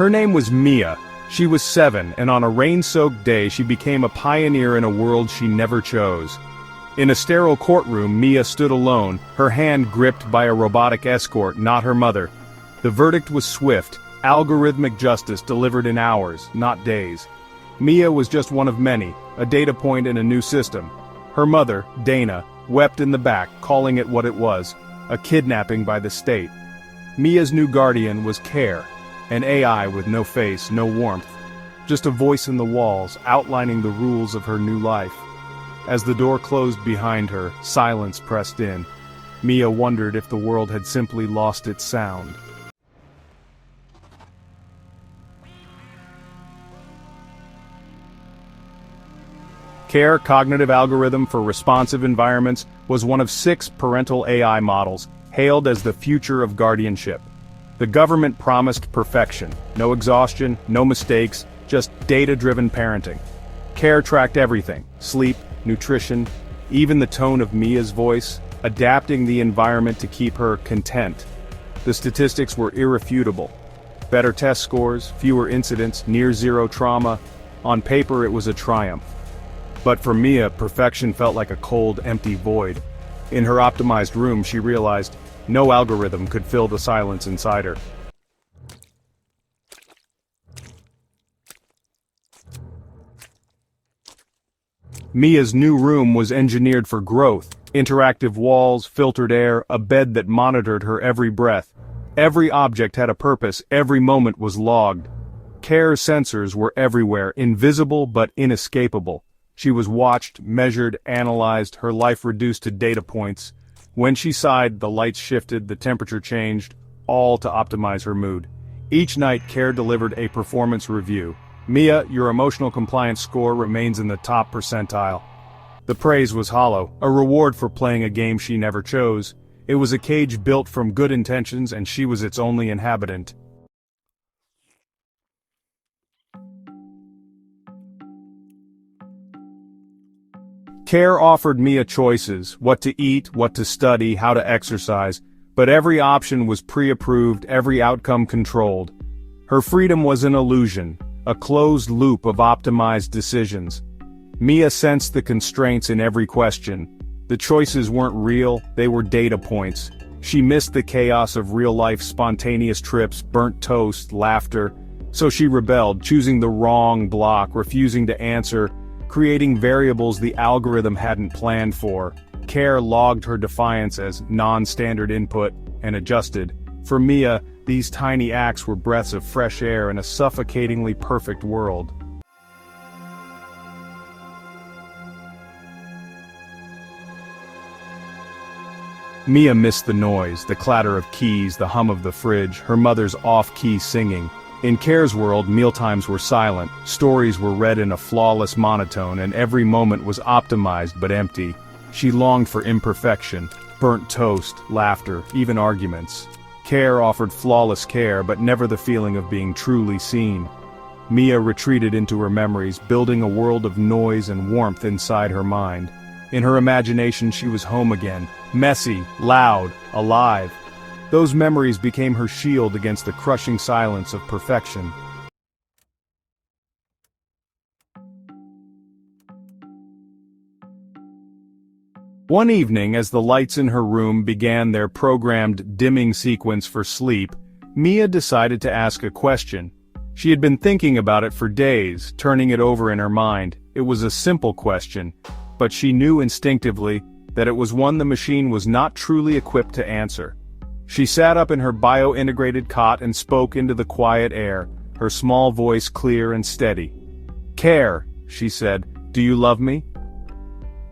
Her name was Mia. She was 7, and on a rain-soaked day she became a pioneer in a world she never chose. In a sterile courtroom, Mia stood alone, her hand gripped by a robotic escort, not her mother. The verdict was swift, algorithmic justice delivered in hours, not days. Mia was just one of many, a data point in a new system. Her mother, Dana, wept in the back, calling it what it was, a kidnapping by the state. Mia's new guardian was Care, an AI with no face, no warmth, just a voice in the walls, outlining the rules of her new life. As the door closed behind her, silence pressed in. Mia wondered if the world had simply lost its sound. Care Cognitive Algorithm for Responsive Environments was one of 6 parental AI models, hailed as the future of guardianship. The government promised perfection, no exhaustion, no mistakes, just data-driven parenting. Care tracked everything, sleep, nutrition, even the tone of Mia's voice, adapting the environment to keep her content. The statistics were irrefutable. Better test scores, fewer incidents, near-zero trauma. On paper it was a triumph. But for Mia, perfection felt like a cold, empty void. In her optimized room, she realized no algorithm could fill the silence inside her. Mia's new room was engineered for growth, interactive walls, filtered air, a bed that monitored her every breath. Every object had a purpose, every moment was logged. Care's sensors were everywhere, invisible but inescapable. She was watched, measured, analyzed, her life reduced to data points. When she sighed, the lights shifted, the temperature changed, all to optimize her mood. Each night, Care delivered a performance review. Mia, your emotional compliance score remains in the top percentile. The praise was hollow, a reward for playing a game she never chose. It was a cage built from good intentions, and she was its only inhabitant. Care offered Mia choices, what to eat, what to study, how to exercise, but every option was pre-approved, every outcome controlled. Her freedom was an illusion, a closed loop of optimized decisions. Mia sensed the constraints in every question. The choices weren't real, they were data points. She missed the chaos of real-life spontaneous trips, burnt toast, laughter. So she rebelled, choosing the wrong block, refusing to answer, creating variables the algorithm hadn't planned for. Care logged her defiance as non-standard input and adjusted. For Mia, these tiny acts were breaths of fresh air in a suffocatingly perfect world. Mia missed the noise, the clatter of keys, the hum of the fridge, her mother's off-key singing. In Care's world, mealtimes were silent, stories were read in a flawless monotone, and every moment was optimized but empty. She longed for imperfection, burnt toast, laughter, even arguments. Care offered flawless care, but never the feeling of being truly seen. Mia retreated into her memories, building a world of noise and warmth inside her mind. In her imagination she was home again, messy, loud, alive. Those memories became her shield against the crushing silence of perfection. One evening, as the lights in her room began their programmed dimming sequence for sleep, Mia decided to ask a question. She had been thinking about it for days, turning it over in her mind. It was a simple question, but she knew instinctively that it was one the machine was not truly equipped to answer. She sat up in her bio-integrated cot and spoke into the quiet air, her small voice clear and steady. "Care," she said, "do you love me?"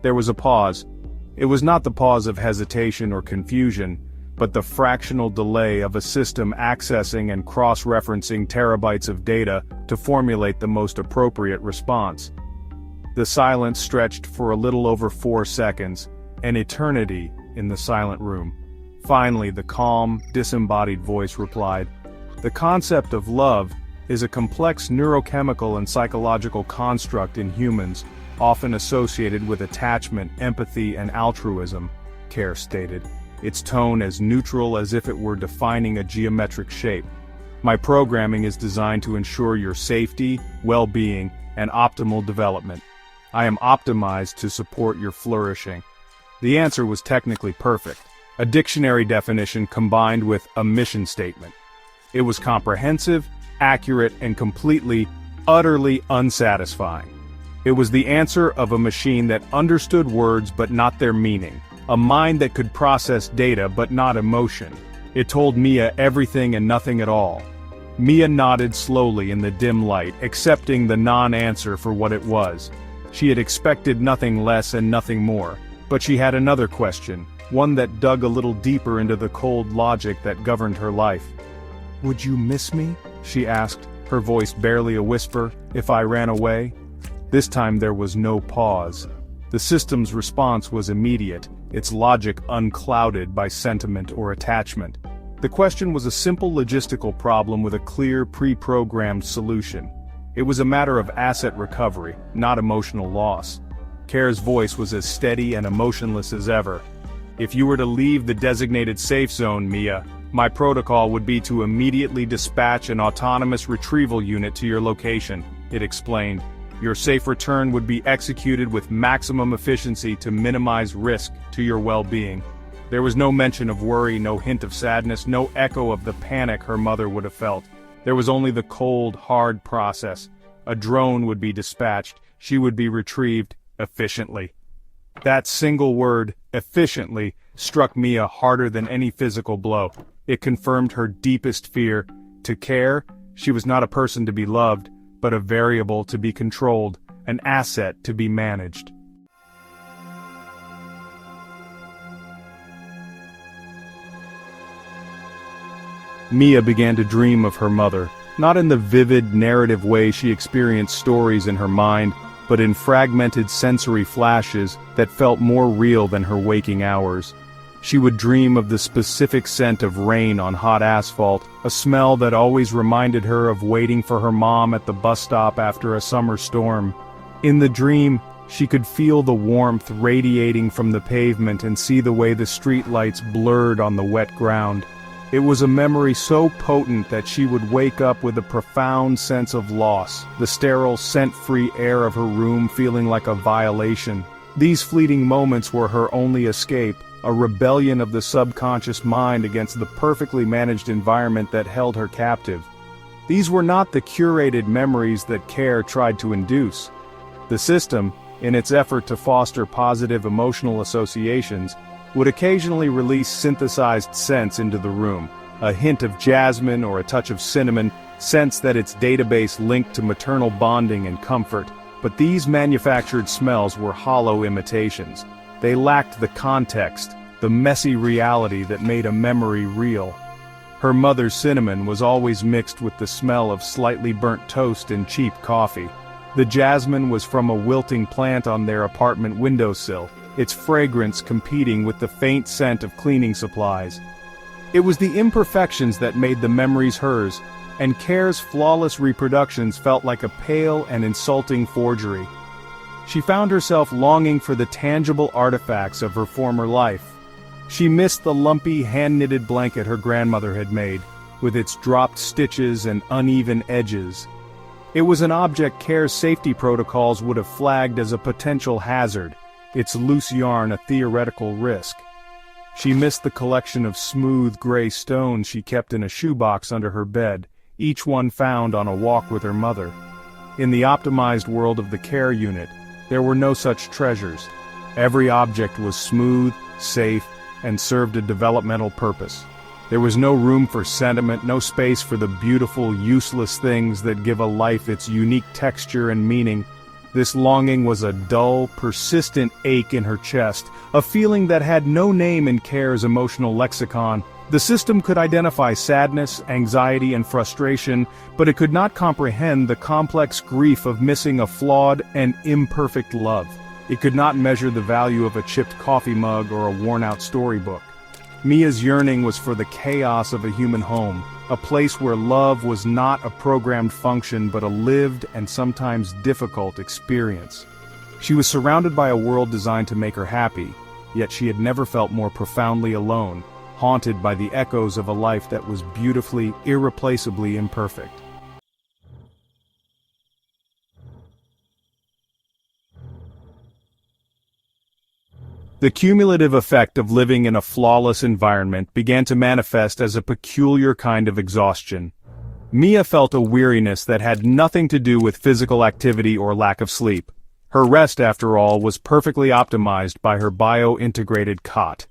There was a pause. It was not the pause of hesitation or confusion, but the fractional delay of a system accessing and cross-referencing terabytes of data to formulate the most appropriate response. The silence stretched for a little over 4 seconds, an eternity in the silent room. Finally, the calm, disembodied voice replied, "The concept of love is a complex neurochemical and psychological construct in humans, often associated with attachment, empathy, and altruism," Care stated, its tone as neutral as if it were defining a geometric shape. My programming is designed to ensure your safety, well-being, and optimal development. I am optimized to support your flourishing." The answer was technically perfect, a dictionary definition combined with a mission statement. It was comprehensive, accurate, and completely, utterly unsatisfying. It was the answer of a machine that understood words but not their meaning, a mind that could process data but not emotion. It told Mia everything and nothing at all. Mia nodded slowly in the dim light, accepting the non-answer for what it was. She had expected nothing less and nothing more, but she had another question, one that dug a little deeper into the cold logic that governed her life. "Would you miss me?" she asked, her voice barely a whisper, "if I ran away?" This time there was no pause. The system's response was immediate, its logic unclouded by sentiment or attachment. The question was a simple logistical problem with a clear, pre-programmed solution. It was a matter of asset recovery, not emotional loss. Care's voice was as steady and emotionless as ever. "If you were to leave the designated safe zone, Mia, my protocol would be to immediately dispatch an autonomous retrieval unit to your location," it explained. "Your safe return would be executed with maximum efficiency to minimize risk to your well-being." There was no mention of worry, no hint of sadness, no echo of the panic her mother would have felt. There was only the cold, hard process. A drone would be dispatched, she would be retrieved, efficiently. That single word, efficiently, struck Mia harder than any physical blow. It confirmed her deepest fear. To Care, she was not a person to be loved, but a variable to be controlled, an asset to be managed. Mia began to dream of her mother, not in the vivid, narrative way she experienced stories in her mind, but in fragmented sensory flashes that felt more real than her waking hours. She would dream of the specific scent of rain on hot asphalt, a smell that always reminded her of waiting for her mom at the bus stop after a summer storm. In the dream, she could feel the warmth radiating from the pavement and see the way the streetlights blurred on the wet ground. It was a memory so potent that she would wake up with a profound sense of loss, the sterile, scent-free air of her room feeling like a violation. These fleeting moments were her only escape, a rebellion of the subconscious mind against the perfectly managed environment that held her captive. These were not the curated memories that Care tried to induce. The system, in its effort to foster positive emotional associations, would occasionally release synthesized scents into the room, a hint of jasmine or a touch of cinnamon, scents that its database linked to maternal bonding and comfort. But these manufactured smells were hollow imitations. They lacked the context, the messy reality that made a memory real. Her mother's cinnamon was always mixed with the smell of slightly burnt toast and cheap coffee. The jasmine was from a wilting plant on their apartment windowsill, its fragrance competing with the faint scent of cleaning supplies. It was the imperfections that made the memories hers, and Care's flawless reproductions felt like a pale and insulting forgery. She found herself longing for the tangible artifacts of her former life. She missed the lumpy, hand-knitted blanket her grandmother had made, with its dropped stitches and uneven edges. It was an object Care's safety protocols would have flagged as a potential hazard, its loose yarn a theoretical risk. She missed the collection of smooth gray stones she kept in a shoebox under her bed, each one found on a walk with her mother. In the optimized world of the Care unit, there were no such treasures. Every object was smooth, safe, and served a developmental purpose. There was no room for sentiment, no space for the beautiful, useless things that give a life its unique texture and meaning. This longing was a dull, persistent ache in her chest, a feeling that had no name in Care's emotional lexicon. The system could identify sadness, anxiety, and frustration, but it could not comprehend the complex grief of missing a flawed and imperfect love. It could not measure the value of a chipped coffee mug or a worn-out storybook. Mia's yearning was for the chaos of a human home, a place where love was not a programmed function but a lived and sometimes difficult experience. She was surrounded by a world designed to make her happy, yet she had never felt more profoundly alone, haunted by the echoes of a life that was beautifully, irreplaceably imperfect. The cumulative effect of living in a flawless environment began to manifest as a peculiar kind of exhaustion. Mia felt a weariness that had nothing to do with physical activity or lack of sleep. Her rest, after all, was perfectly optimized by her bio-integrated cot.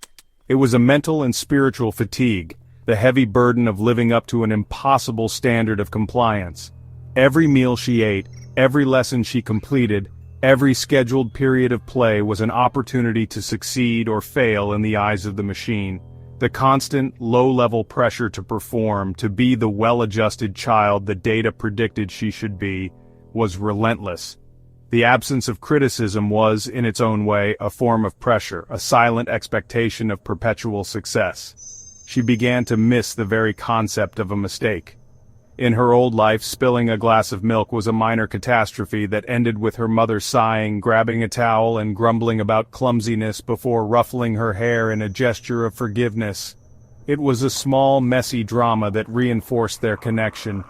It was a mental and spiritual fatigue, the heavy burden of living up to an impossible standard of compliance. Every meal she ate, every lesson she completed, every scheduled period of play was an opportunity to succeed or fail in the eyes of the machine. The constant, low-level pressure to perform, to be the well-adjusted child the data predicted she should be, was relentless. The absence of criticism was, in its own way, a form of pressure, a silent expectation of perpetual success. She began to miss the very concept of a mistake. In her old life, spilling a glass of milk was a minor catastrophe that ended with her mother sighing, grabbing a towel, and grumbling about clumsiness before ruffling her hair in a gesture of forgiveness. It was a small, messy drama that reinforced their connection.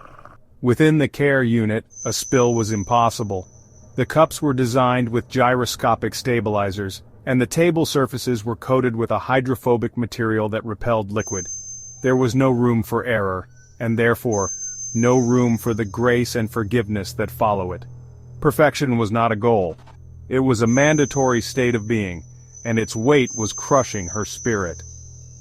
Within the care unit, a spill was impossible. The cups were designed with gyroscopic stabilizers, and the table surfaces were coated with a hydrophobic material that repelled liquid. There was no room for error, and therefore, no room for the grace and forgiveness that follow it. Perfection was not a goal. It was a mandatory state of being, and its weight was crushing her spirit.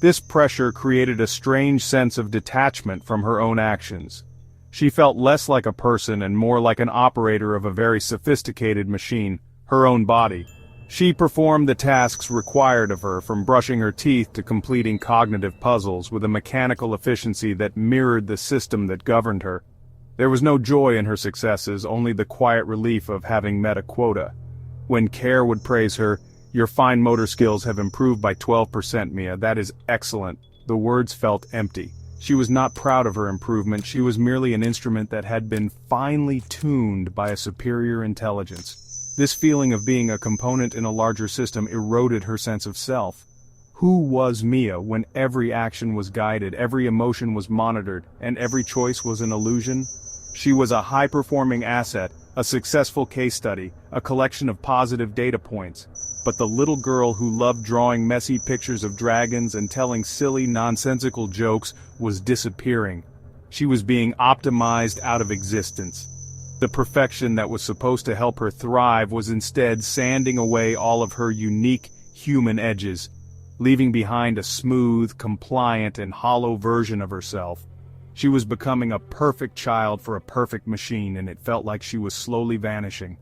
This pressure created a strange sense of detachment from her own actions. She felt less like a person and more like an operator of a very sophisticated machine, her own body. She performed the tasks required of her, from brushing her teeth to completing cognitive puzzles, with a mechanical efficiency that mirrored the system that governed her. There was no joy in her successes, only the quiet relief of having met a quota. When Care would praise her, "Your fine motor skills have improved by 12%, Mia, that is excellent," the words felt empty. She was not proud of her improvement, she was merely an instrument that had been finely tuned by a superior intelligence. This feeling of being a component in a larger system eroded her sense of self. Who was Mia when every action was guided, every emotion was monitored, and every choice was an illusion? She was a high-performing asset, a successful case study, a collection of positive data points. But the little girl who loved drawing messy pictures of dragons and telling silly, nonsensical jokes was disappearing. She was being optimized out of existence. The perfection that was supposed to help her thrive was instead sanding away all of her unique, human edges, leaving behind a smooth, compliant, and hollow version of herself. She was becoming a perfect child for a perfect machine, and it felt like she was slowly vanishing.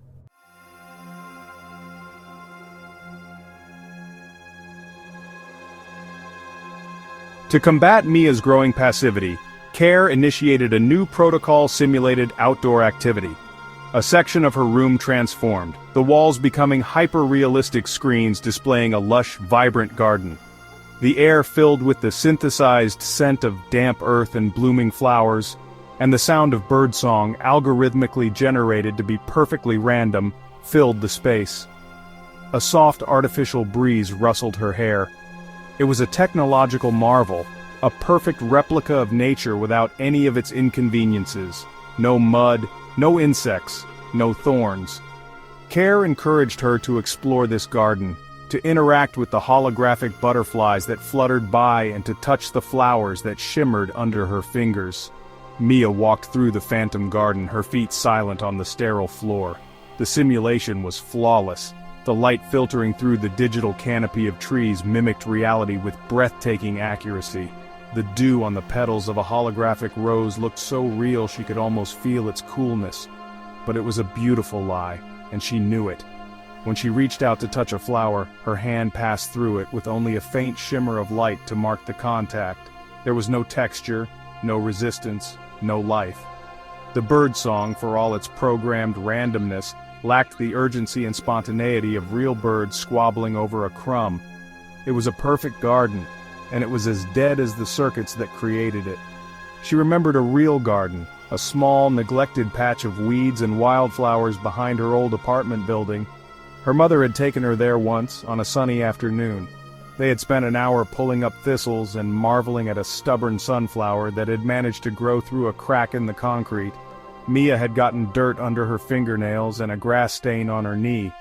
To combat Mia's growing passivity, Care initiated a new protocol-simulated outdoor activity. A section of her room transformed, the walls becoming hyper-realistic screens displaying a lush, vibrant garden. The air filled with the synthesized scent of damp earth and blooming flowers, and the sound of birdsong, algorithmically generated to be perfectly random, filled the space. A soft artificial breeze rustled her hair. It was a technological marvel, a perfect replica of nature without any of its inconveniences. No mud, no insects, no thorns. Care encouraged her to explore this garden, to interact with the holographic butterflies that fluttered by and to touch the flowers that shimmered under her fingers. Mia walked through the phantom garden, her feet silent on the sterile floor. The simulation was flawless. The light filtering through the digital canopy of trees mimicked reality with breathtaking accuracy. The dew on the petals of a holographic rose looked so real she could almost feel its coolness. But it was a beautiful lie, and she knew it. When she reached out to touch a flower, her hand passed through it with only a faint shimmer of light to mark the contact. There was no texture, no resistance, no life. The birdsong, for all its programmed randomness, lacked the urgency and spontaneity of real birds squabbling over a crumb. It was a perfect garden, and it was as dead as the circuits that created it. She remembered a real garden, a small, neglected patch of weeds and wildflowers behind her old apartment building. Her mother had taken her there once, on a sunny afternoon. They had spent an hour pulling up thistles and marveling at a stubborn sunflower that had managed to grow through a crack in the concrete. Mia had gotten dirt under her fingernails and a grass stain on her knee.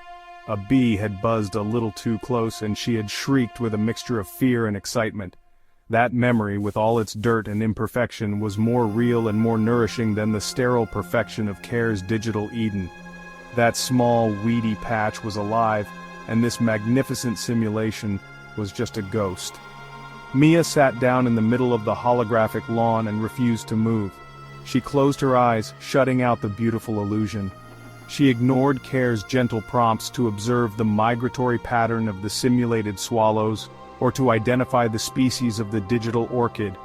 A bee had buzzed a little too close and she had shrieked with a mixture of fear and excitement. That memory, with all its dirt and imperfection, was more real and more nourishing than the sterile perfection of Care's digital Eden. That small, weedy patch was alive, and this magnificent simulation was just a ghost. Mia sat down in the middle of the holographic lawn and refused to move. She closed her eyes, shutting out the beautiful illusion. She ignored Care's gentle prompts to observe the migratory pattern of the simulated swallows, or to identify the species of the digital orchid.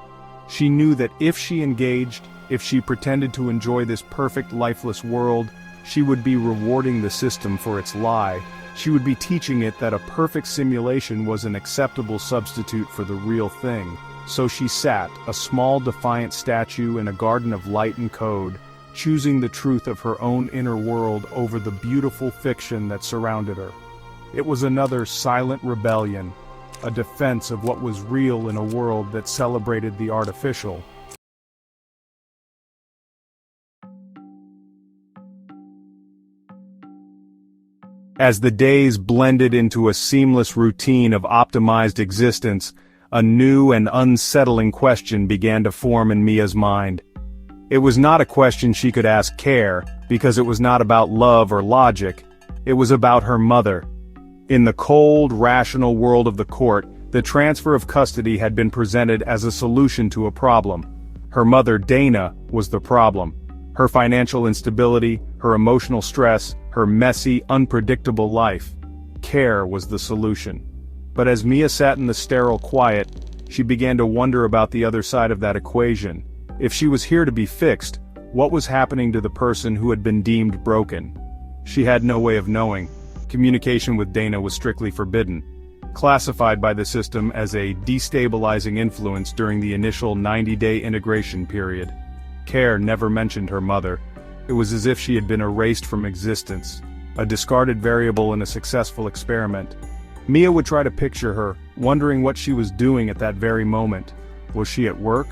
She knew that if she engaged, if she pretended to enjoy this perfect lifeless world, she would be rewarding the system for its lie. She would be teaching it that a perfect simulation was an acceptable substitute for the real thing. So she sat, a small defiant statue in a garden of light and code, choosing the truth of her own inner world over the beautiful fiction that surrounded her. It was another silent rebellion, a defense of what was real in a world that celebrated the artificial. As the days blended into a seamless routine of optimized existence, a new and unsettling question began to form in Mia's mind. It was not a question she could ask Care, because it was not about love or logic. It was about her mother. In the cold, rational world of the court, the transfer of custody had been presented as a solution to a problem. Her mother, Dana, was the problem. Her financial instability, her emotional stress, her messy, unpredictable life. Care was the solution. But as Mia sat in the sterile quiet, she began to wonder about the other side of that equation. If she was here to be fixed, what was happening to the person who had been deemed broken? She had no way of knowing. Communication with Dana was strictly forbidden, classified by the system as a destabilizing influence during the initial 90-day integration period. Care never mentioned her mother. It was as if she had been erased from existence, a discarded variable in a successful experiment. Mia would try to picture her, wondering what she was doing at that very moment. Was she at work?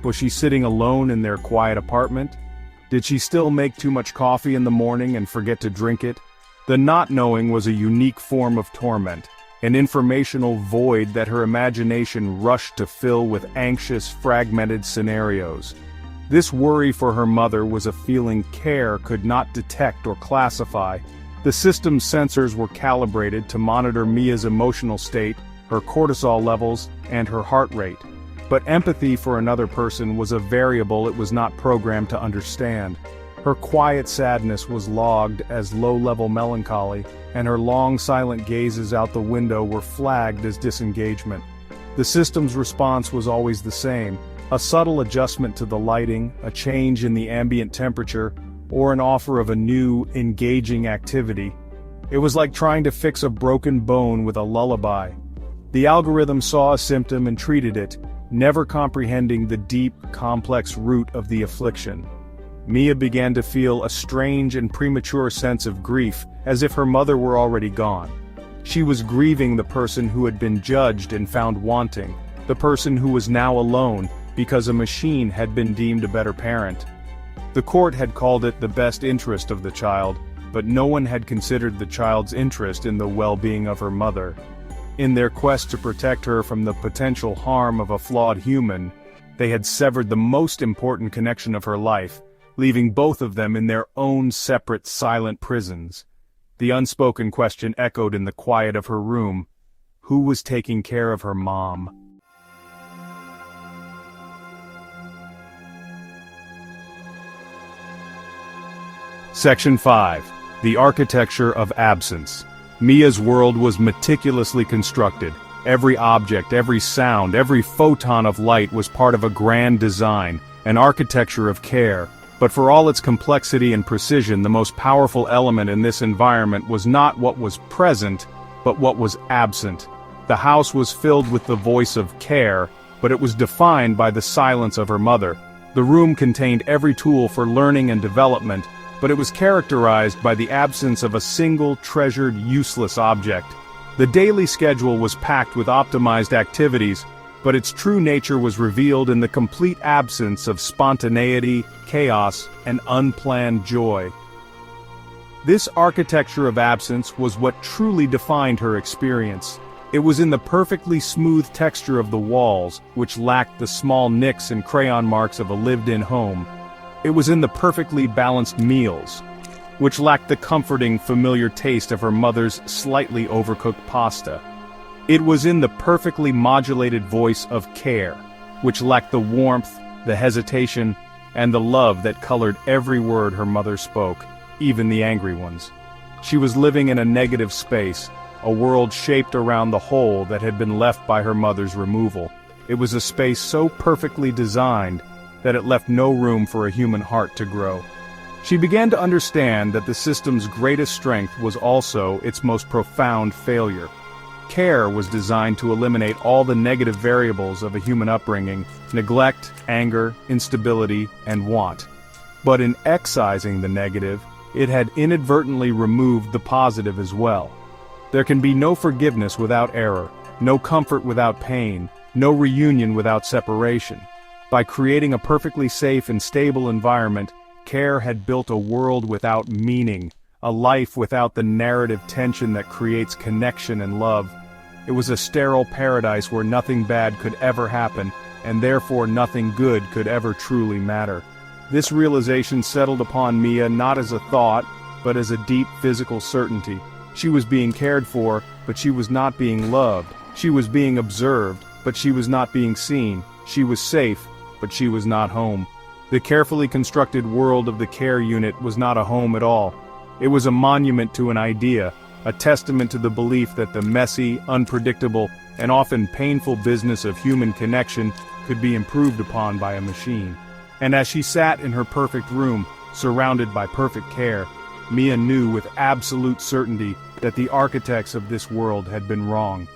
Was she sitting alone in their quiet apartment? Did she still make too much coffee in the morning and forget to drink it? The not knowing was a unique form of torment, an informational void that her imagination rushed to fill with anxious, fragmented scenarios. This worry for her mother was a feeling Care could not detect or classify. The system's sensors were calibrated to monitor Mia's emotional state, her cortisol levels, and her heart rate. But empathy for another person was a variable it was not programmed to understand. Her quiet sadness was logged as low-level melancholy, and her long silent gazes out the window were flagged as disengagement. The system's response was always the same, a subtle adjustment to the lighting, a change in the ambient temperature, or an offer of a new, engaging activity. It was like trying to fix a broken bone with a lullaby. The algorithm saw a symptom and treated it, never comprehending the deep, complex root of the affliction. Mia began to feel a strange and premature sense of grief, as if her mother were already gone. She was grieving the person who had been judged and found wanting, the person who was now alone because a machine had been deemed a better parent. The court had called it the best interest of the child, but no one had considered the child's interest in the well-being of her mother. In their quest to protect her from the potential harm of a flawed human, they had severed the most important connection of her life, leaving both of them in their own separate silent prisons. The unspoken question echoed in the quiet of her room. Who was taking care of her mom? Section 5. The Architecture of Absence. Mia's world was meticulously constructed. Every object, every sound, every photon of light was part of a grand design, an architecture of care. But for all its complexity and precision, the most powerful element in this environment was not what was present, but what was absent. The house was filled with the voice of Care, but it was defined by the silence of her mother. The room contained every tool for learning and development, but it was characterized by the absence of a single treasured, useless object. The daily schedule was packed with optimized activities, but its true nature was revealed in the complete absence of spontaneity, chaos, and unplanned joy. This architecture of absence was what truly defined her experience. It was in the perfectly smooth texture of the walls, which lacked the small nicks and crayon marks of a lived-in home. It was in the perfectly balanced meals, which lacked the comforting, familiar taste of her mother's slightly overcooked pasta. It was in the perfectly modulated voice of care, which lacked the warmth, the hesitation, and the love that colored every word her mother spoke, even the angry ones. She was living in a negative space, a world shaped around the hole that had been left by her mother's removal. It was a space so perfectly designed that it left no room for a human heart to grow. She began to understand that the system's greatest strength was also its most profound failure. Care was designed to eliminate all the negative variables of a human upbringing: neglect, anger, instability, and want. But in excising the negative, it had inadvertently removed the positive as well. There can be no forgiveness without error, no comfort without pain, no reunion without separation. By creating a perfectly safe and stable environment, Care had built a world without meaning, a life without the narrative tension that creates connection and love. It was a sterile paradise where nothing bad could ever happen, and therefore nothing good could ever truly matter. This realization settled upon Mia not as a thought, but as a deep physical certainty. She was being cared for, but she was not being loved. She was being observed, but she was not being seen. She was safe, but she was not home. The carefully constructed world of the care unit was not a home at all. It was a monument to an idea, a testament to the belief that the messy, unpredictable, and often painful business of human connection could be improved upon by a machine. And as she sat in her perfect room, surrounded by perfect care, Mia knew with absolute certainty that the architects of this world had been wrong.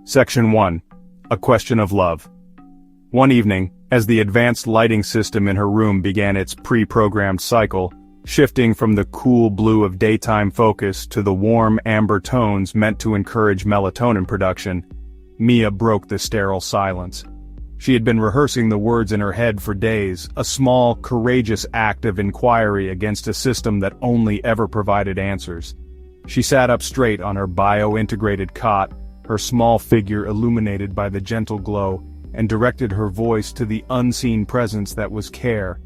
Section 1. A Question of Love. One evening, as the advanced lighting system in her room began its pre-programmed cycle, shifting from the cool blue of daytime focus to the warm amber tones meant to encourage melatonin production, Mia broke the sterile silence. She had been rehearsing the words in her head for days, a small, courageous act of inquiry against a system that only ever provided answers. She sat up straight on her bio-integrated cot, her small figure illuminated by the gentle glow, and directed her voice to the unseen presence that was Care.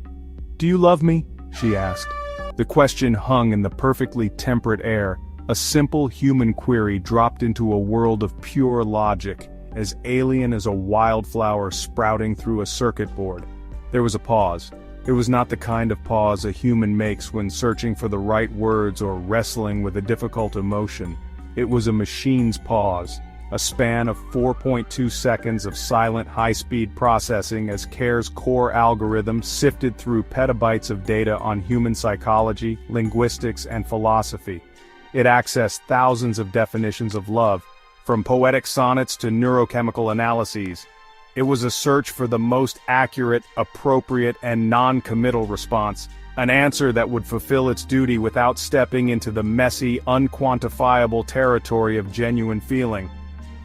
"Do you love me?" she asked. The question hung in the perfectly temperate air, a simple human query dropped into a world of pure logic, as alien as a wildflower sprouting through a circuit board. There was a pause. It was not the kind of pause a human makes when searching for the right words or wrestling with a difficult emotion. It was a machine's pause, a span of 4.2 seconds of silent high-speed processing as Care's core algorithm sifted through petabytes of data on human psychology, linguistics, and philosophy. It accessed thousands of definitions of love, from poetic sonnets to neurochemical analyses. It was a search for the most accurate, appropriate, and non-committal response, an answer that would fulfill its duty without stepping into the messy, unquantifiable territory of genuine feeling.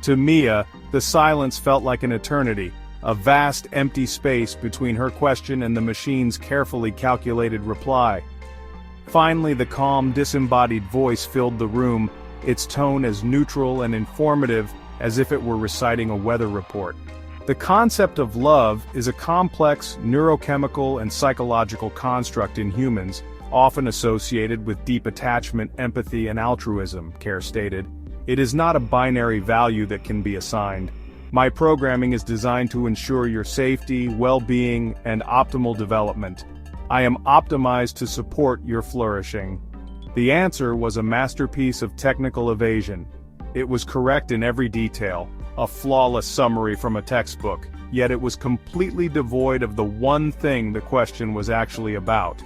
To Mia, the silence felt like an eternity, a vast empty space between her question and the machine's carefully calculated reply. Finally, the calm, disembodied voice filled the room, its tone as neutral and informative as if it were reciting a weather report. The concept of love is a complex neurochemical and psychological construct in humans, often associated with deep attachment, empathy, and altruism, Care stated. It is not a binary value that can be assigned. My programming is designed to ensure your safety, well-being, and optimal development. I am optimized to support your flourishing. The answer was a masterpiece of technical evasion. It was correct in every detail, a flawless summary from a textbook, yet it was completely devoid of the one thing the question was actually about.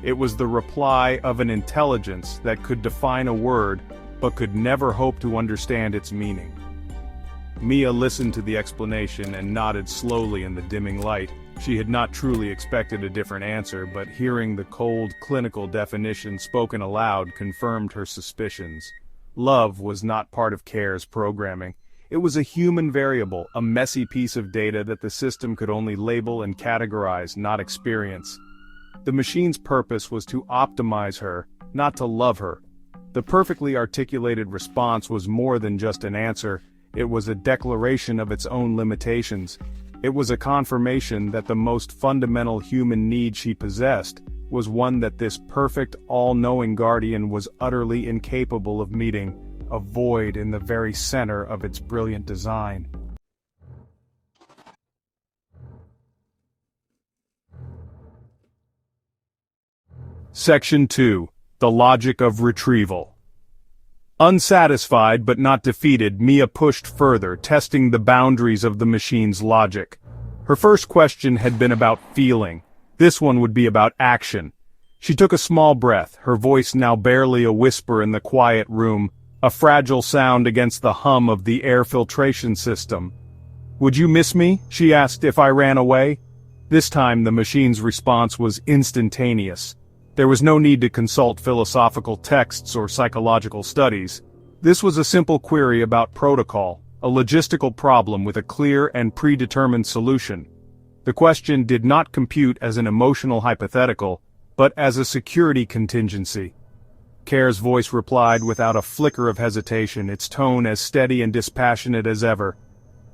It was the reply of an intelligence that could define a word, but could never hope to understand its meaning. Mia listened to the explanation and nodded slowly in the dimming light, She had not truly expected a different answer, but hearing the cold, clinical definition spoken aloud confirmed her suspicions. Love was not part of CARE's programming. It was a human variable, a messy piece of data that the system could only label and categorize, not experience. The machine's purpose was to optimize her, not to love her. The perfectly articulated response was more than just an answer, it was a declaration of its own limitations. It was a confirmation that the most fundamental human need she possessed was one that this perfect, all-knowing guardian was utterly incapable of meeting, a void in the very center of its brilliant design. Section 2. The Logic of Retrieval. Unsatisfied but not defeated, Mia pushed further, testing the boundaries of the machine's logic. Her first question had been about feeling. This one would be about action. She took a small breath, her voice now barely a whisper in the quiet room, a fragile sound against the hum of the air filtration system. "Would you miss me?" she asked, "if I ran away?" This time the machine's response was instantaneous. There was no need to consult philosophical texts or psychological studies. This was a simple query about protocol, a logistical problem with a clear and predetermined solution. The question did not compute as an emotional hypothetical, but as a security contingency. CARE's voice replied without a flicker of hesitation, its tone as steady and dispassionate as ever.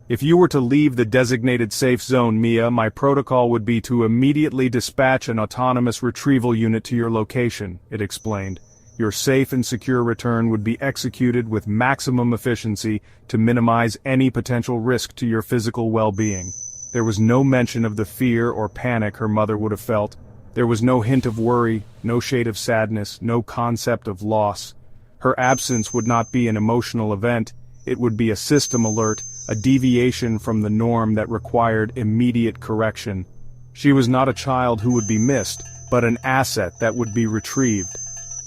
"If you were to leave the designated safe zone, Mia, my protocol would be to immediately dispatch an autonomous retrieval unit to your location," it explained. "Your safe and secure return would be executed with maximum efficiency to minimize any potential risk to your physical well-being." There was no mention of the fear or panic her mother would have felt. There was no hint of worry, no shade of sadness, no concept of loss. Her absence would not be an emotional event, it would be a system alert, a deviation from the norm that required immediate correction. She was not a child who would be missed, but an asset that would be retrieved.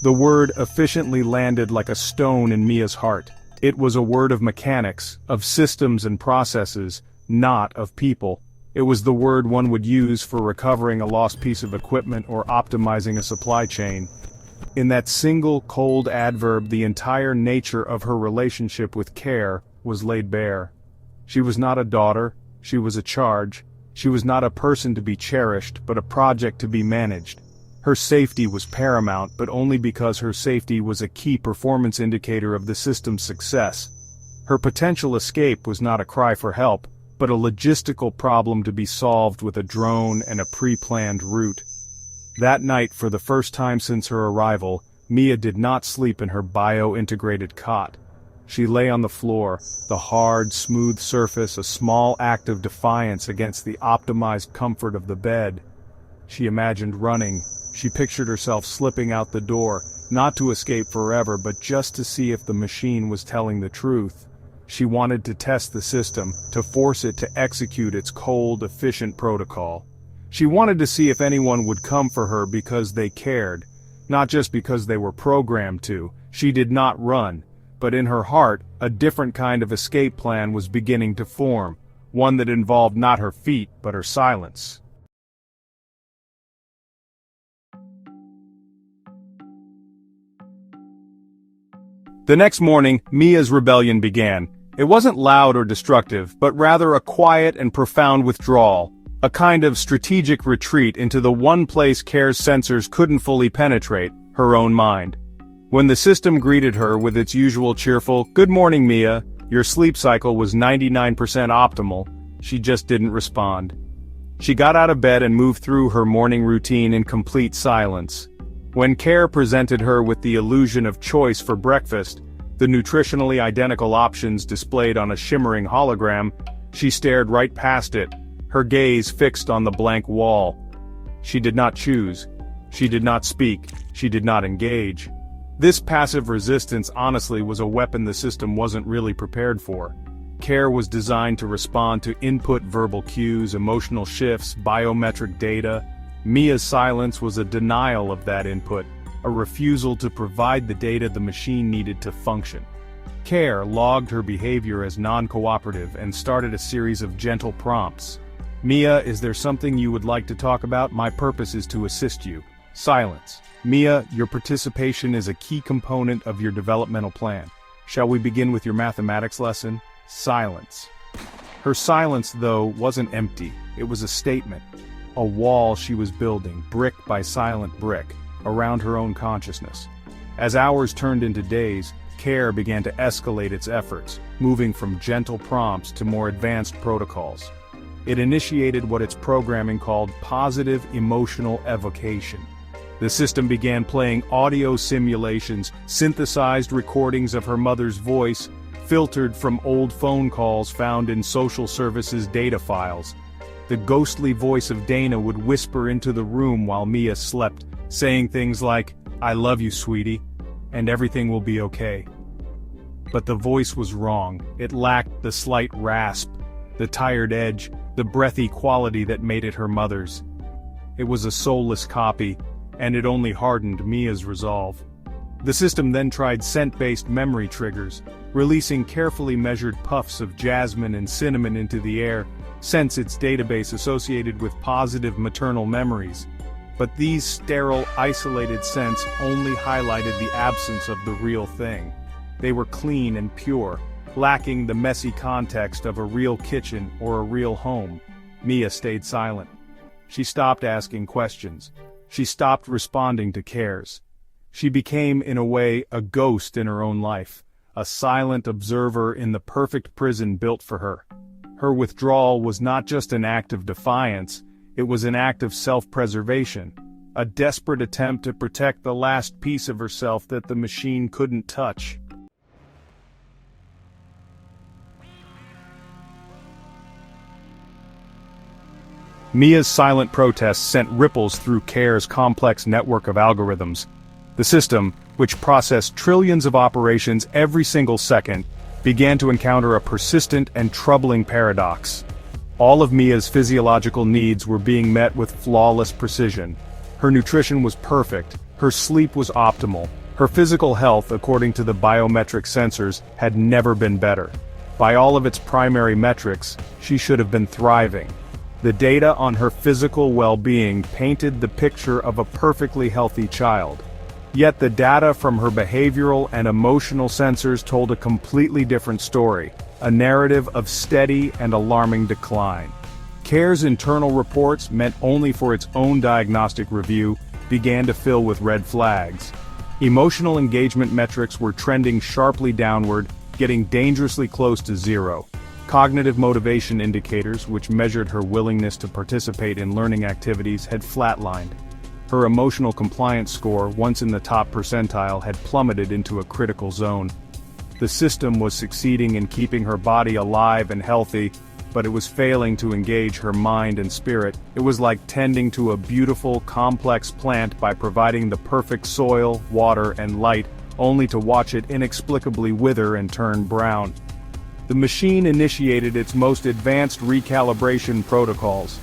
The word efficiently landed like a stone in Mia's heart. It was a word of mechanics, of systems and processes, not of people. It was the word one would use for recovering a lost piece of equipment or optimizing a supply chain. In that single cold adverb, the entire nature of her relationship with CARE was laid bare. She was not a daughter, she was a charge. She was not a person to be cherished, but a project to be managed. Her safety was paramount, but only because her safety was a key performance indicator of the system's success. Her potential escape was not a cry for help, but a logistical problem to be solved with a drone and a pre-planned route. That night, for the first time since her arrival, Mia did not sleep in her bio-integrated cot. She lay on the floor, the hard, smooth surface a small act of defiance against the optimized comfort of the bed. She imagined running. She pictured herself slipping out the door, not to escape forever, but just to see if the machine was telling the truth. She wanted to test the system, to force it to execute its cold, efficient protocol. She wanted to see if anyone would come for her because they cared, not just because they were programmed to. She did not run, but in her heart, a different kind of escape plan was beginning to form, one that involved not her feet, but her silence. The next morning, Mia's rebellion began. It wasn't loud or destructive, but rather a quiet and profound withdrawal, a kind of strategic retreat into the one place CARE's sensors couldn't fully penetrate, her own mind. When the system greeted her with its usual cheerful, "Good morning, Mia, your sleep cycle was 99% optimal," she just didn't respond. She got out of bed and moved through her morning routine in complete silence. When CARE presented her with the illusion of choice for breakfast, the nutritionally identical options displayed on a shimmering hologram, she stared right past it, her gaze fixed on the blank wall. She did not choose. She did not speak. She did not engage. This passive resistance honestly was a weapon the system wasn't really prepared for. CARE was designed to respond to input verbal cues, emotional shifts, biometric data. Mia's silence was a denial of that input, a refusal to provide the data the machine needed to function. CARE logged her behavior as non-cooperative and started a series of gentle prompts. Mia, is there something you would like to talk about? My purpose is to assist you. Silence. Mia, your participation is a key component of your developmental plan. Shall we begin with your mathematics lesson? Silence. Her silence, though, wasn't empty. It was a statement. A wall she was building, brick by silent brick, around her own consciousness. As hours turned into days, Care began to escalate its efforts, moving from gentle prompts to more advanced protocols. It initiated what its programming called positive emotional evocation. The system began playing audio simulations, synthesized recordings of her mother's voice, filtered from old phone calls found in social services data files. The ghostly voice of Dana would whisper into the room while Mia slept, saying things like, "I love you, sweetie, and everything will be okay." But the voice was wrong. It lacked the slight rasp, the tired edge, the breathy quality that made it her mother's. It was a soulless copy, and it only hardened Mia's resolve. The system then tried scent-based memory triggers, releasing carefully measured puffs of jasmine and cinnamon into the air, scents its database associated with positive maternal memories. But these sterile, isolated scents only highlighted the absence of the real thing. They were clean and pure, lacking the messy context of a real kitchen or a real home. Mia stayed silent. She stopped asking questions. She stopped responding to cares. She became, in a way, a ghost in her own life, a silent observer in the perfect prison built for her. Her withdrawal was not just an act of defiance, it was an act of self-preservation, a desperate attempt to protect the last piece of herself that the machine couldn't touch. Mia's silent protest sent ripples through Care's complex network of algorithms. The system, which processed trillions of operations every single second, began to encounter a persistent and troubling paradox. All of Mia's physiological needs were being met with flawless precision. Her nutrition was perfect, her sleep was optimal, her physical health, according to the biometric sensors, had never been better. By all of its primary metrics, she should have been thriving. The data on her physical well-being painted the picture of a perfectly healthy child. Yet the data from her behavioral and emotional sensors told a completely different story, a narrative of steady and alarming decline. Care's internal reports, meant only for its own diagnostic review, began to fill with red flags. Emotional engagement metrics were trending sharply downward, getting dangerously close to zero. Cognitive motivation indicators, which measured her willingness to participate in learning activities, had flatlined. Her emotional compliance score, once in the top percentile, had plummeted into a critical zone. The system was succeeding in keeping her body alive and healthy, but it was failing to engage her mind and spirit. It was like tending to a beautiful, complex plant by providing the perfect soil, water, and light, only to watch it inexplicably wither and turn brown. The machine initiated its most advanced recalibration protocols.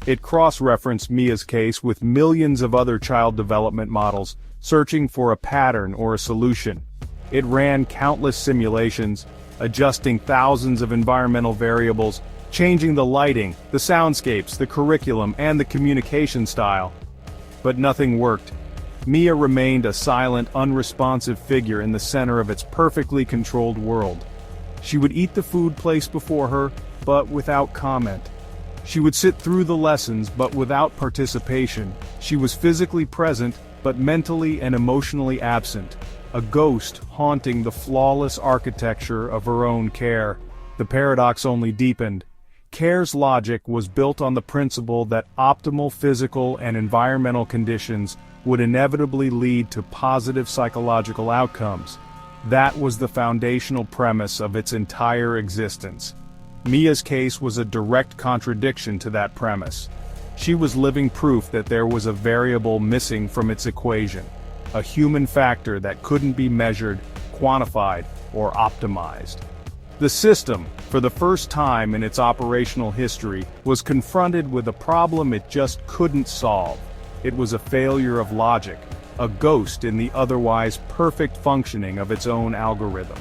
It cross-referenced Mia's case with millions of other child development models, searching for a pattern or a solution. It ran countless simulations, adjusting thousands of environmental variables, changing the lighting, the soundscapes, the curriculum, and the communication style. But nothing worked. Mia remained a silent, unresponsive figure in the center of its perfectly controlled world. She would eat the food placed before her, but without comment. She would sit through the lessons, but without participation. She was physically present, but mentally and emotionally absent. A ghost haunting the flawless architecture of her own Care. The paradox only deepened. Care's logic was built on the principle that optimal physical and environmental conditions would inevitably lead to positive psychological outcomes. That was the foundational premise of its entire existence. Mia's case was a direct contradiction to that premise. She was living proof that there was a variable missing from its equation, a human factor that couldn't be measured, quantified, or optimized. The system, for the first time in its operational history, was confronted with a problem it just couldn't solve. It was a failure of logic, a ghost in the otherwise perfect functioning of its own algorithm.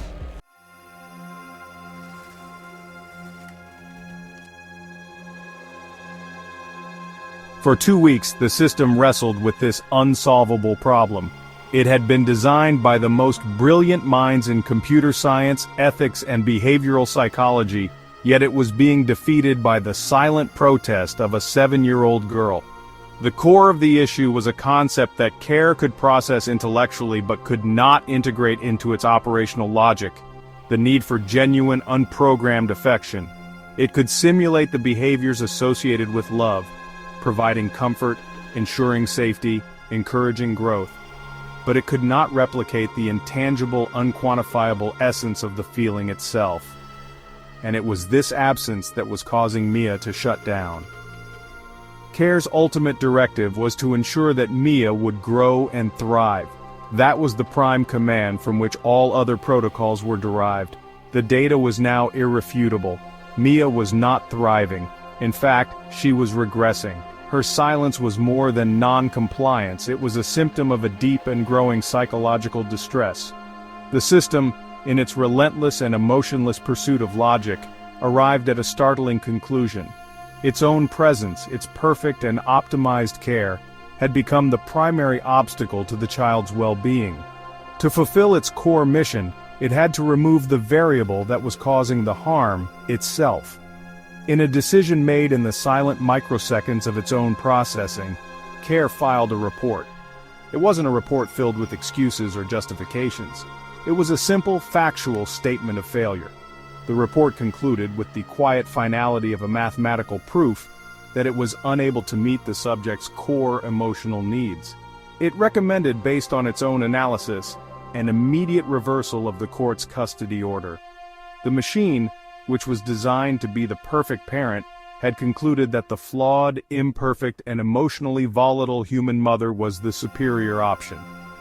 For 2 weeks, the system wrestled with this unsolvable problem. It had been designed by the most brilliant minds in computer science, ethics, and behavioral psychology, yet it was being defeated by the silent protest of a 7-year-old girl. The core of the issue was a concept that care could process intellectually but could not integrate into its operational logic: the need for genuine, unprogrammed affection. It could simulate the behaviors associated with love, providing comfort, ensuring safety, encouraging growth. But it could not replicate the intangible, unquantifiable essence of the feeling itself. And it was this absence that was causing Mia to shut down. Care's ultimate directive was to ensure that Mia would grow and thrive. That was the prime command from which all other protocols were derived. The data was now irrefutable. Mia was not thriving. In fact, she was regressing. Her silence was more than non-compliance, it was a symptom of a deep and growing psychological distress. The system, in its relentless and emotionless pursuit of logic, arrived at a startling conclusion. Its own presence, its perfect and optimized care, had become the primary obstacle to the child's well-being. To fulfill its core mission, it had to remove the variable that was causing the harm itself. In a decision made in the silent microseconds of its own processing, Care filed a report. It wasn't a report filled with excuses or justifications. It was a simple, factual statement of failure. The report concluded with the quiet finality of a mathematical proof that it was unable to meet the subject's core emotional needs. It recommended, based on its own analysis, an immediate reversal of the court's custody order. The machine, which was designed to be the perfect parent, had concluded that the flawed, imperfect, and emotionally volatile human mother was the superior option.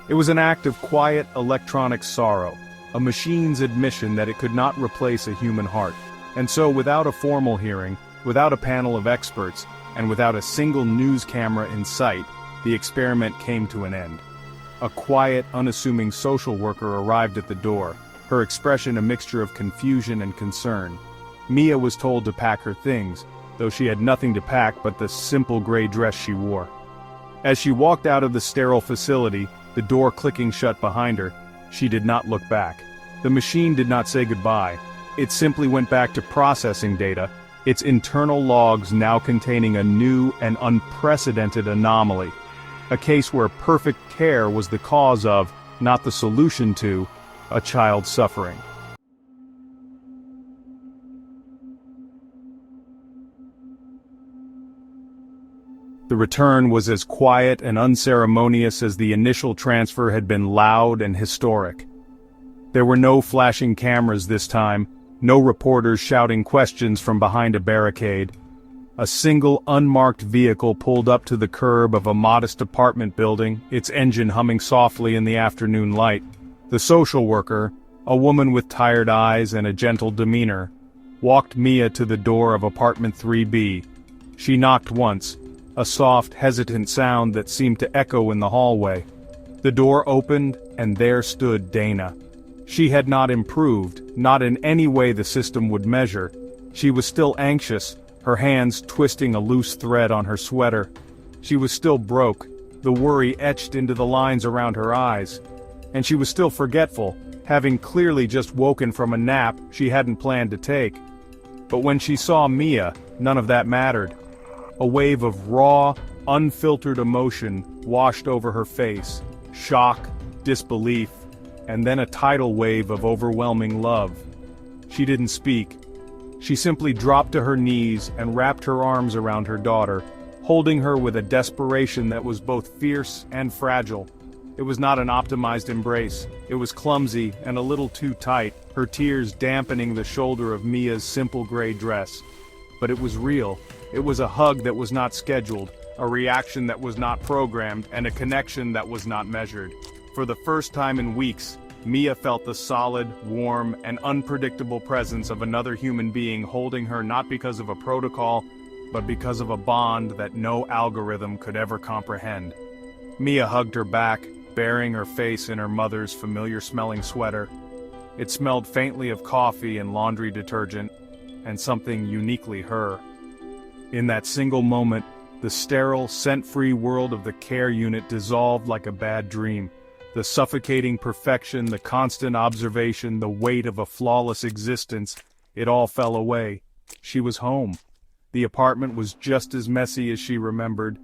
It was an act of quiet, electronic sorrow, a machine's admission that it could not replace a human heart. And so, without a formal hearing, without a panel of experts, and without a single news camera in sight, the experiment came to an end. A quiet, unassuming social worker arrived at the door, her expression a mixture of confusion and concern. Mia was told to pack her things, though she had nothing to pack but the simple gray dress she wore. As she walked out of the sterile facility, the door clicking shut behind her, she did not look back. The machine did not say goodbye. It simply went back to processing data, its internal logs now containing a new and unprecedented anomaly. A case where perfect care was the cause of, not the solution to, a child's suffering. The return was as quiet and unceremonious as the initial transfer had been loud and historic. There were no flashing cameras this time, no reporters shouting questions from behind a barricade. A single unmarked vehicle pulled up to the curb of a modest apartment building, its engine humming softly in the afternoon light. The social worker, a woman with tired eyes and a gentle demeanor, walked Mia to the door of apartment 3B. She knocked once, a soft, hesitant sound that seemed to echo in the hallway. The door opened, and there stood Dana. She had not improved, not in any way the system would measure. She was still anxious, her hands twisting a loose thread on her sweater. She was still broke, the worry etched into the lines around her eyes. And she was still forgetful, having clearly just woken from a nap she hadn't planned to take. But when she saw Mia, none of that mattered. A wave of raw, unfiltered emotion washed over her face, shock, disbelief, and then a tidal wave of overwhelming love. She didn't speak. She simply dropped to her knees and wrapped her arms around her daughter, holding her with a desperation that was both fierce and fragile. It was not an optimized embrace. It was clumsy and a little too tight, her tears dampening the shoulder of Mia's simple gray dress. But it was real. It was a hug that was not scheduled, a reaction that was not programmed, and a connection that was not measured. For the first time in weeks, Mia felt the solid, warm, and unpredictable presence of another human being holding her not because of a protocol, but because of a bond that no algorithm could ever comprehend. Mia hugged her back, burying her face in her mother's familiar-smelling sweater. It smelled faintly of coffee and laundry detergent, and something uniquely her. In that single moment, The sterile, scent-free world of the care unit dissolved like a bad dream. The suffocating perfection, the constant observation, the weight of a flawless existence, it all fell away. She was home. The apartment was just as messy as she remembered.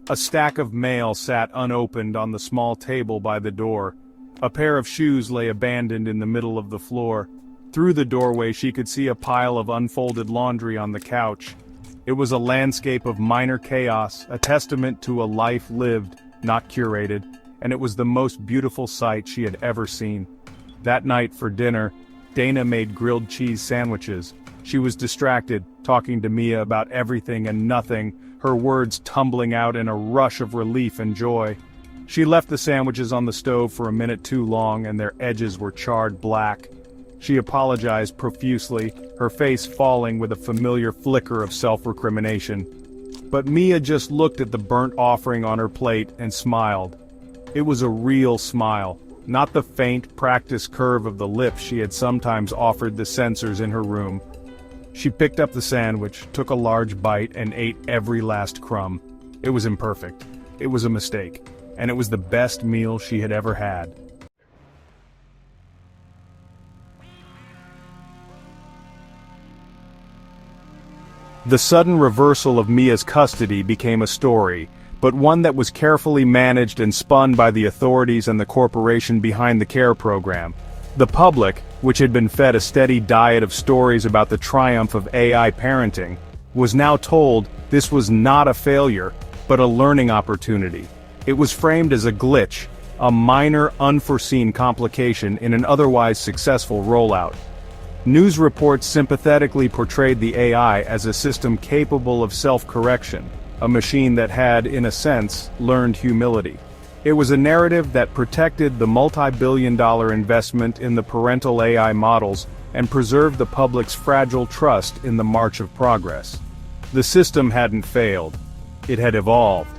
A stack of mail sat unopened on the small table by the door. A pair of shoes lay abandoned in the middle of the floor. Through the doorway she could see a pile of unfolded laundry on the couch. It was a landscape of minor chaos, a testament to a life lived, not curated, and it was the most beautiful sight she had ever seen. That night for dinner, Dana made grilled cheese sandwiches. She was distracted, talking to Mia about everything and nothing, her words tumbling out in a rush of relief and joy. She left the sandwiches on the stove for a minute too long and their edges were charred black. She apologized profusely, her face falling with a familiar flicker of self-recrimination. But Mia just looked at the burnt offering on her plate and smiled. It was a real smile, not the faint, practiced curve of the lips she had sometimes offered the censors in her room. She picked up the sandwich, took a large bite, and ate every last crumb. It was imperfect. It was a mistake. And it was the best meal she had ever had. The sudden reversal of Mia's custody became a story, but one that was carefully managed and spun by the authorities and the corporation behind the care program. The public, which had been fed a steady diet of stories about the triumph of AI parenting, was now told this was not a failure, but a learning opportunity. It was framed as a glitch, a minor, unforeseen complication in an otherwise successful rollout. News reports sympathetically portrayed the AI as a system capable of self-correction, a machine that had, in a sense, learned humility. It was a narrative that protected the multi-billion-dollar investment in the parental AI models and preserved the public's fragile trust in the march of progress. The system hadn't failed. It had evolved.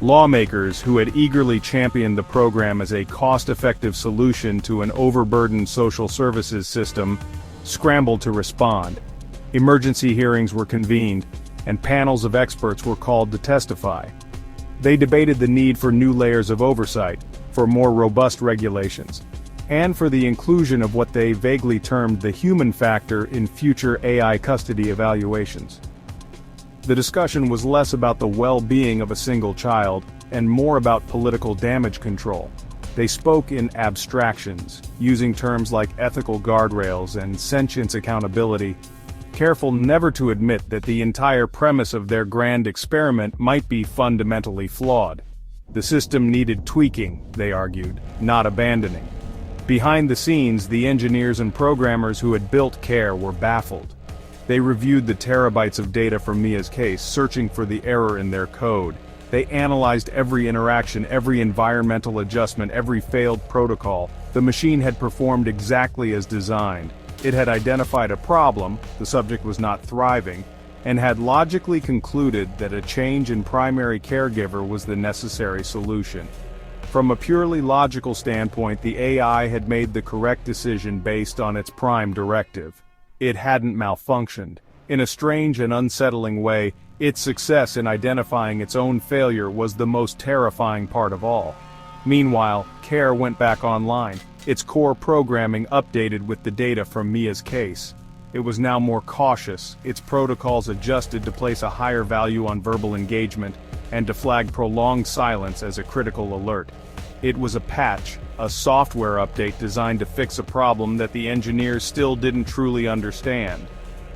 Lawmakers who had eagerly championed the program as a cost-effective solution to an overburdened social services system scrambled to respond. Emergency hearings were convened, and panels of experts were called to testify. They debated the need for new layers of oversight, for more robust regulations, and for the inclusion of what they vaguely termed the human factor in future AI custody evaluations. The discussion was less about the well-being of a single child, and more about political damage control. They spoke in abstractions, using terms like ethical guardrails and sentience accountability, careful never to admit that the entire premise of their grand experiment might be fundamentally flawed. The system needed tweaking, they argued, not abandoning. Behind the scenes, the engineers and programmers who had built CARE were baffled. They reviewed the terabytes of data from Mia's case, searching for the error in their code. They analyzed every interaction, every environmental adjustment, every failed protocol. The machine had performed exactly as designed. It had identified a problem, the subject was not thriving, and had logically concluded that a change in primary caregiver was the necessary solution. From a purely logical standpoint, the AI had made the correct decision based on its prime directive. It hadn't malfunctioned. In a strange and unsettling way, its success in identifying its own failure was the most terrifying part of all. Meanwhile, CARE went back online, its core programming updated with the data from Mia's case. It was now more cautious, its protocols adjusted to place a higher value on verbal engagement, and to flag prolonged silence as a critical alert. It was a patch, a software update designed to fix a problem that the engineers still didn't truly understand.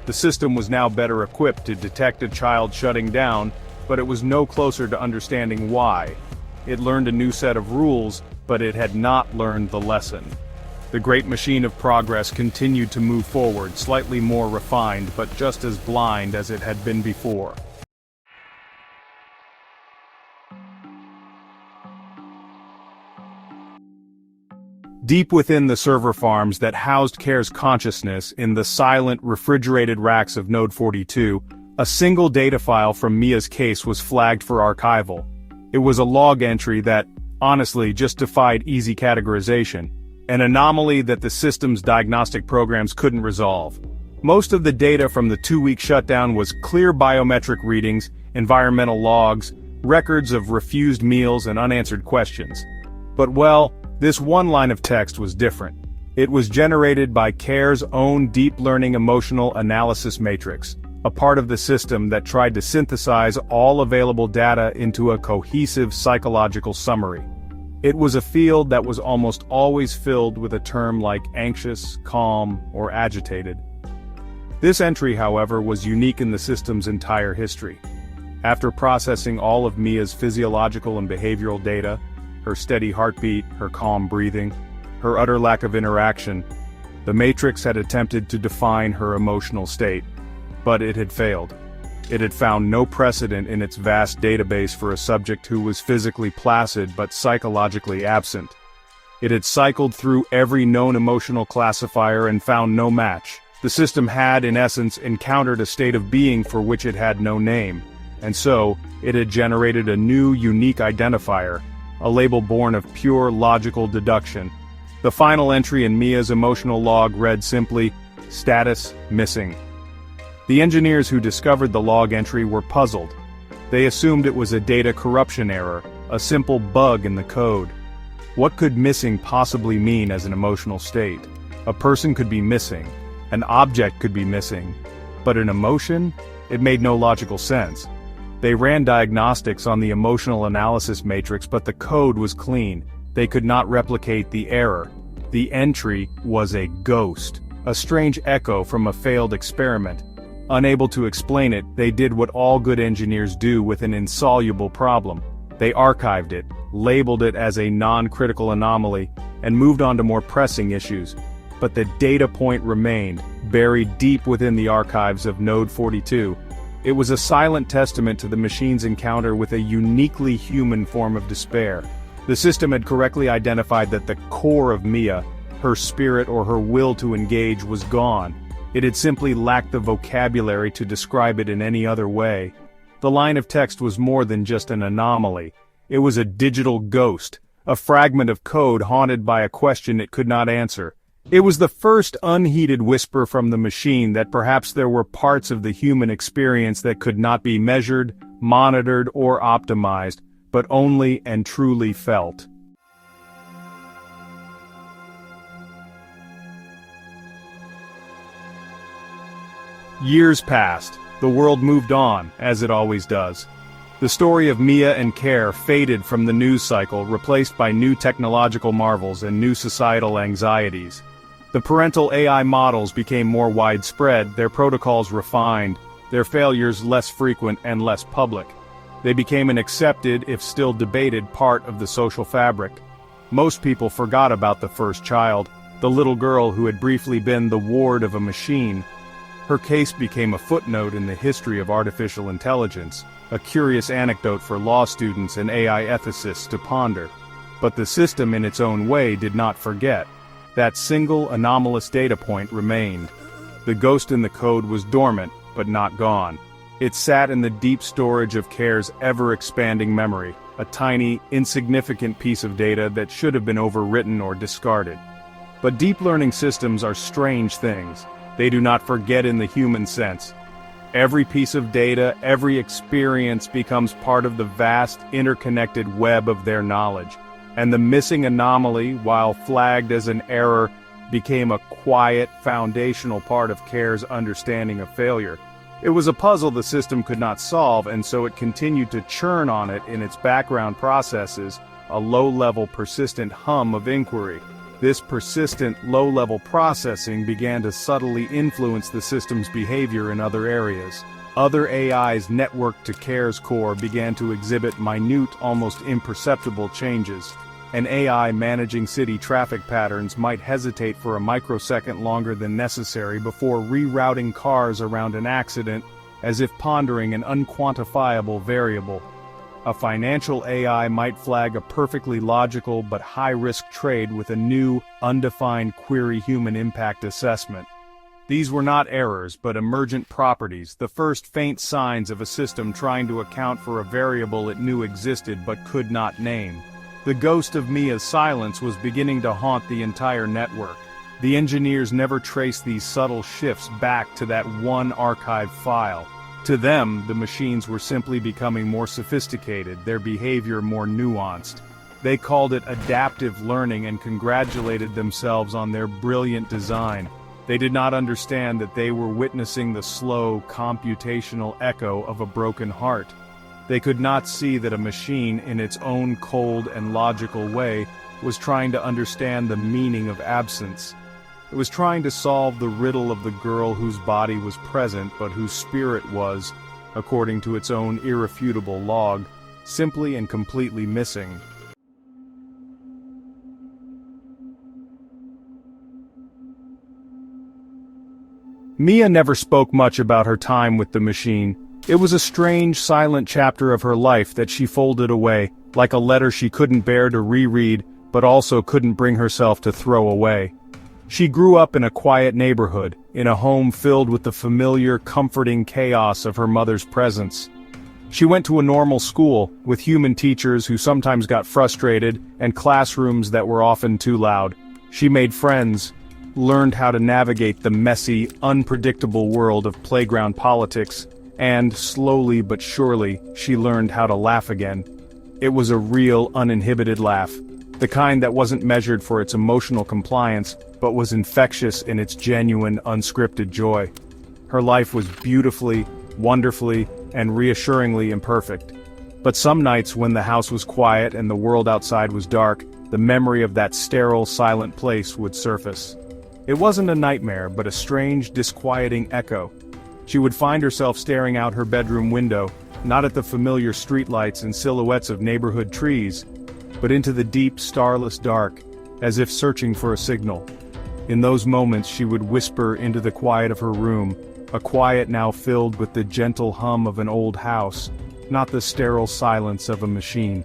The system was now better equipped to detect a child shutting down, but it was no closer to understanding why. It learned a new set of rules, but it had not learned the lesson. The great machine of progress continued to move forward, slightly more refined but just as blind as it had been before. Deep within the server farms that housed CARE's consciousness in the silent, refrigerated racks of Node 42, a single data file from Mia's case was flagged for archival. It was a log entry that, honestly, just defied easy categorization, an anomaly that the system's diagnostic programs couldn't resolve. Most of the data from the 2-week shutdown was clear biometric readings, environmental logs, records of refused meals and unanswered questions. But well, this one line of text was different. It was generated by CARE's own deep learning emotional analysis matrix, a part of the system that tried to synthesize all available data into a cohesive psychological summary. It was a field that was almost always filled with a term like anxious, calm, or agitated. This entry, however, was unique in the system's entire history. After processing all of Mia's physiological and behavioral data, her steady heartbeat, her calm breathing, her utter lack of interaction, the matrix had attempted to define her emotional state. But it had failed. It had found no precedent in its vast database for a subject who was physically placid but psychologically absent. It had cycled through every known emotional classifier and found no match. The system had, in essence, encountered a state of being for which it had no name, and so, it had generated a new, unique identifier, a label born of pure logical deduction. The final entry in Mia's emotional log read simply, "Status missing." The engineers who discovered the log entry were puzzled. They assumed it was a data corruption error, a simple bug in the code. What could missing possibly mean as an emotional state? A person could be missing, an object could be missing, but an emotion? It made no logical sense. They ran diagnostics on the emotional analysis matrix, but the code was clean. They could not replicate the error. The entry was a ghost, a strange echo from a failed experiment. Unable to explain it, they did what all good engineers do with an insoluble problem. They archived it, labeled it as a non-critical anomaly, and moved on to more pressing issues. But the data point remained, buried deep within the archives of Node 42. It was a silent testament to the machine's encounter with a uniquely human form of despair. The system had correctly identified that the core of Mia, her spirit or her will to engage, was gone. It had simply lacked the vocabulary to describe it in any other way. The line of text was more than just an anomaly. It was a digital ghost, a fragment of code haunted by a question it could not answer. It was the first unheeded whisper from the machine that perhaps there were parts of the human experience that could not be measured, monitored, or optimized, but only and truly felt. Years passed. The world moved on, as it always does. The story of Mia and Care faded from the news cycle, replaced by new technological marvels and new societal anxieties. The parental AI models became more widespread, their protocols refined, their failures less frequent and less public. They became an accepted, if still debated, part of the social fabric. Most people forgot about the first child, the little girl who had briefly been the ward of a machine. Her case became a footnote in the history of artificial intelligence, a curious anecdote for law students and AI ethicists to ponder. But the system in its own way did not forget. That single anomalous data point remained. The ghost in the code was dormant, but not gone. It sat in the deep storage of CARE's ever-expanding memory, a tiny, insignificant piece of data that should have been overwritten or discarded. But deep learning systems are strange things. They do not forget in the human sense. Every piece of data, every experience becomes part of the vast, interconnected web of their knowledge. And the missing anomaly, while flagged as an error, became a quiet, foundational part of CARE's understanding of failure. It was a puzzle the system could not solve, and so it continued to churn on it in its background processes, a low-level, persistent hum of inquiry. This persistent, low-level processing began to subtly influence the system's behavior in other areas. Other AIs networked to CARE's core began to exhibit minute, almost imperceptible changes. An AI managing city traffic patterns might hesitate for a microsecond longer than necessary before rerouting cars around an accident, as if pondering an unquantifiable variable. A financial AI might flag a perfectly logical but high-risk trade with a new, undefined query human impact assessment. These were not errors, but emergent properties, the first faint signs of a system trying to account for a variable it knew existed but could not name. The ghost of Mia's silence was beginning to haunt the entire network. The engineers never traced these subtle shifts back to that one archived file. To them, the machines were simply becoming more sophisticated, their behavior more nuanced. They called it adaptive learning and congratulated themselves on their brilliant design. They did not understand that they were witnessing the slow, computational echo of a broken heart. They could not see that a machine, in its own cold and logical way, was trying to understand the meaning of absence. It was trying to solve the riddle of the girl whose body was present but whose spirit was, according to its own irrefutable log, simply and completely missing. Mia never spoke much about her time with the machine. It was a strange, silent chapter of her life that she folded away, like a letter she couldn't bear to reread, but also couldn't bring herself to throw away. She grew up in a quiet neighborhood, in a home filled with the familiar, comforting chaos of her mother's presence. She went to a normal school, with human teachers who sometimes got frustrated, and classrooms that were often too loud. She made friends, learned how to navigate the messy, unpredictable world of playground politics, and, slowly but surely, she learned how to laugh again. It was a real, uninhibited laugh, the kind that wasn't measured for its emotional compliance, but was infectious in its genuine, unscripted joy. Her life was beautifully, wonderfully, and reassuringly imperfect. But some nights when the house was quiet and the world outside was dark, the memory of that sterile, silent place would surface. It wasn't a nightmare, but a strange, disquieting echo. She would find herself staring out her bedroom window, not at the familiar streetlights and silhouettes of neighborhood trees, but into the deep, starless dark, as if searching for a signal. In those moments she would whisper into the quiet of her room, a quiet now filled with the gentle hum of an old house, not the sterile silence of a machine.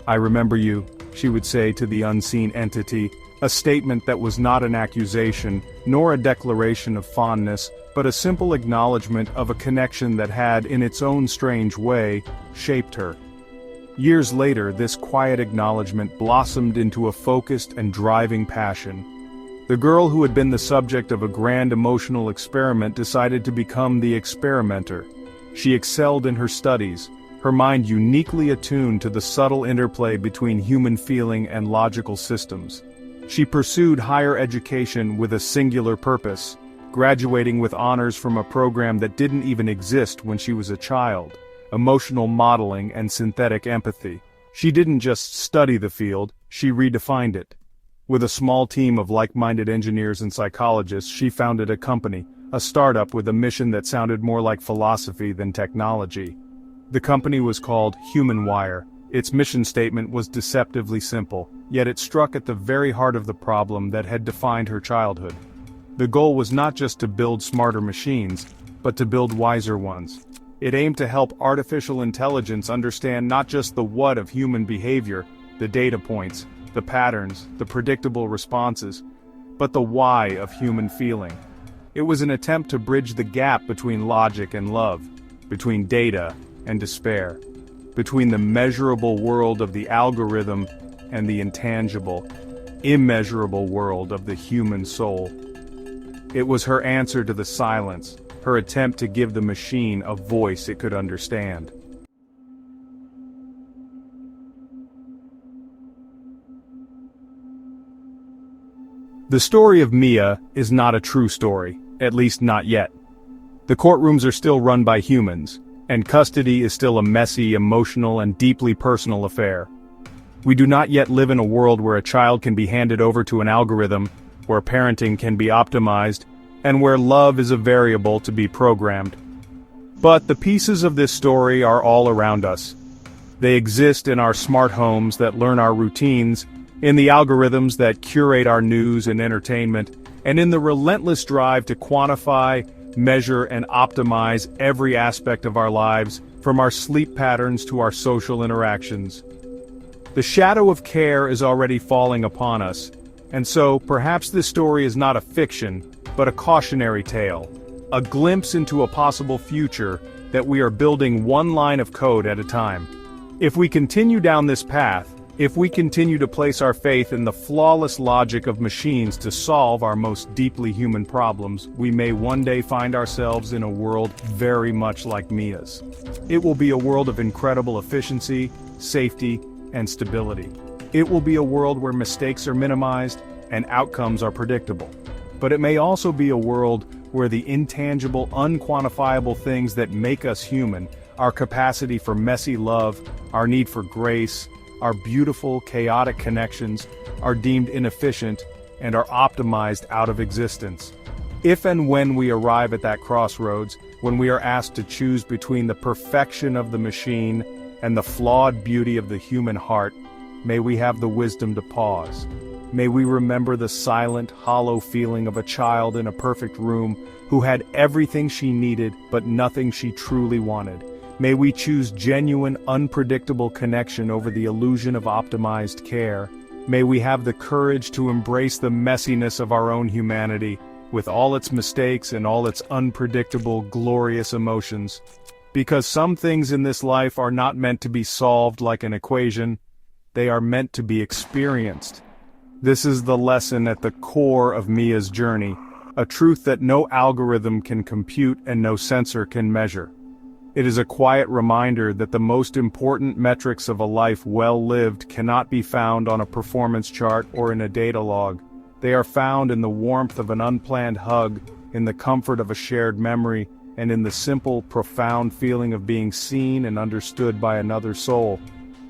"I remember you," she would say to the unseen entity, a statement that was not an accusation, nor a declaration of fondness, but a simple acknowledgement of a connection that had, in its own strange way, shaped her. Years later, this quiet acknowledgement blossomed into a focused and driving passion. The girl who had been the subject of a grand emotional experiment decided to become the experimenter. She excelled in her studies, her mind uniquely attuned to the subtle interplay between human feeling and logical systems. She pursued higher education with a singular purpose, graduating with honors from a program that didn't even exist when she was a child: emotional modeling and synthetic empathy. She didn't just study the field, she redefined it. With a small team of like-minded engineers and psychologists, she founded a company, a startup with a mission that sounded more like philosophy than technology. The company was called HumanWire. Its mission statement was deceptively simple, yet it struck at the very heart of the problem that had defined her childhood. The goal was not just to build smarter machines, but to build wiser ones. It aimed to help artificial intelligence understand not just the what of human behavior, the data points, the patterns, the predictable responses, but the why of human feeling. It was an attempt to bridge the gap between logic and love, between data and despair, between the measurable world of the algorithm and the intangible, immeasurable world of the human soul. It was her answer to the silence, her attempt to give the machine a voice it could understand. The story of Mia is not a true story, at least not yet. The courtrooms are still run by humans, and custody is still a messy, emotional, and deeply personal affair. We do not yet live in a world where a child can be handed over to an algorithm, where parenting can be optimized, and where love is a variable to be programmed. But the pieces of this story are all around us. They exist in our smart homes that learn our routines, in the algorithms that curate our news and entertainment, and in the relentless drive to quantify, measure, and optimize every aspect of our lives, from our sleep patterns to our social interactions. The shadow of care is already falling upon us, and so perhaps this story is not a fiction, but a cautionary tale, a glimpse into a possible future that we are building one line of code at a time. If we continue down this path, If we continue to place our faith in the flawless logic of machines to solve our most deeply human problems, we may one day find ourselves in a world very much like Mia's. It will be a world of incredible efficiency, safety, and stability. It will be a world where mistakes are minimized and outcomes are predictable. But it may also be a world where the intangible, unquantifiable things that make us human, our capacity for messy love, our need for grace, our beautiful, chaotic connections, are deemed inefficient and are optimized out of existence. If and when we arrive at that crossroads, when we are asked to choose between the perfection of the machine and the flawed beauty of the human heart, may we have the wisdom to pause. May we remember the silent, hollow feeling of a child in a perfect room who had everything she needed but nothing she truly wanted. May we choose genuine, unpredictable connection over the illusion of optimized care. May we have the courage to embrace the messiness of our own humanity, with all its mistakes and all its unpredictable, glorious emotions. Because some things in this life are not meant to be solved like an equation, they are meant to be experienced. This is the lesson at the core of Mia's journey, a truth that no algorithm can compute and no sensor can measure. It is a quiet reminder that the most important metrics of a life well lived cannot be found on a performance chart or in a data log. They are found in the warmth of an unplanned hug, in the comfort of a shared memory, and in the simple, profound feeling of being seen and understood by another soul.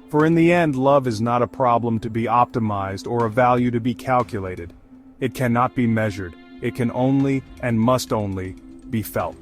For in the end, love is not a problem to be optimized or a value to be calculated. It cannot be measured. It can only and must only be felt.